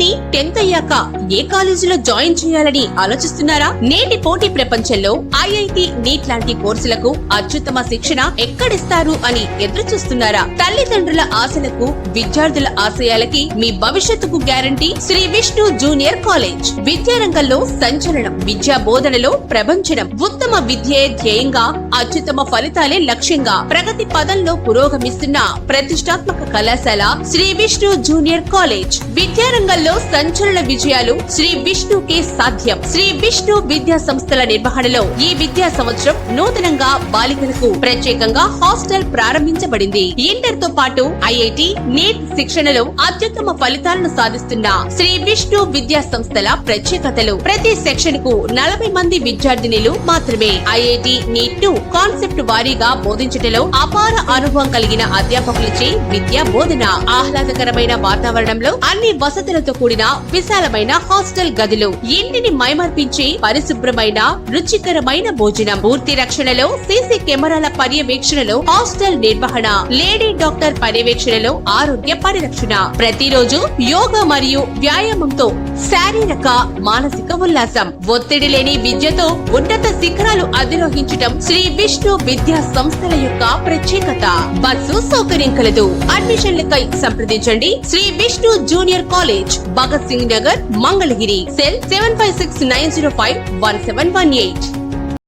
కానీ 10th అయ్యాక ఏ కాలేజీలో జాయిన్ చేయాలని ఆలోచిస్తున్నారా? నేటి పోటీ ప్రపంచంలో ఐఐటి నీట్ లాంటి కోర్సులకు అత్యుత్తమ శిక్షణ ఎక్కడిస్తారు అని ఎదురు చూస్తున్నారా? తల్లిదండ్రుల ఆశలకు, విద్యార్థుల ఆశయాలకి మీ భవిష్యత్తుకు guarantee Shri Vishnu junior college. విద్యారంగంలో సంచలనం, విద్యా బోధనలో ప్రభంజనం, ఉత్తమ విద్యే ధ్యేయంగా, అత్యుత్తమ ఫలితాలే లక్ష్యంగా ప్రగతి పదంలో పురోగమిస్తున్న ప్రతిష్టాత్మక కళాశాల శ్రీ విష్ణు జూనియర్ కాలేజ్. విద్యారంగంలో సంచలన విజయాలు శ్రీ విష్ణుకే సాధ్యం. శ్రీ విష్ణు విద్యా సంస్థల నిర్వహణలో ఈ విద్యా సంవత్సరం నూతనంగా బాలికలకు ప్రత్యేకంగా హాస్టల్ ప్రారంభించబడింది. ఇంటర్ తో పాటు ఐఐటి నీట్ శిక్షణలో అత్యుత్తమ ఫలితాలను సాధిస్తున్న శ్రీ విష్ణు విద్యా సంస్థల ప్రత్యేకతలు. ప్రతి సెక్షన్ కు 40 మంది విద్యార్థినులు మాత్రమే. ఐఐటి నీట్ ను కాన్సెప్ట్ వారీగా బోధించటంలో అపార అనుభవం కలిగిన అధ్యాపకులచే విద్యా బోధన. ఆహ్లాదకరమైన వాతావరణంలో అన్ని వసతులతో కూడిన విశాలమైన హాస్టల్ గదులు, ఇంటిని మైమర్పించే పరిశుభ్రమైన రుచికరమైన భోజనం, పూర్తి రక్షణలో సీసీ కెమెరాల పర్యవేక్షణలో హాస్టల్ నిర్వహణ, లేడీ డాక్టర్ పర్యవేక్షణలో ఆరోగ్య పరిరక్షణ, ప్రతిరోజు యోగా మరియు వ్యాయామంతో శారీరక మానసిక ఉల్లాసం, ఒత్తిడి లేని విద్యతో ఉన్నత శిఖరాలు అధిరోహించటం శ్రీ విష్ణు విద్యా సంస్థల యొక్క ప్రత్యేకత. బస్సు సౌకర్యం కలదు. అడ్మిషన్లకై సంప్రదించండి Shri Vishnu junior college, Bhagat Singh Nagar, Mangalagiri. Cell 7569051718.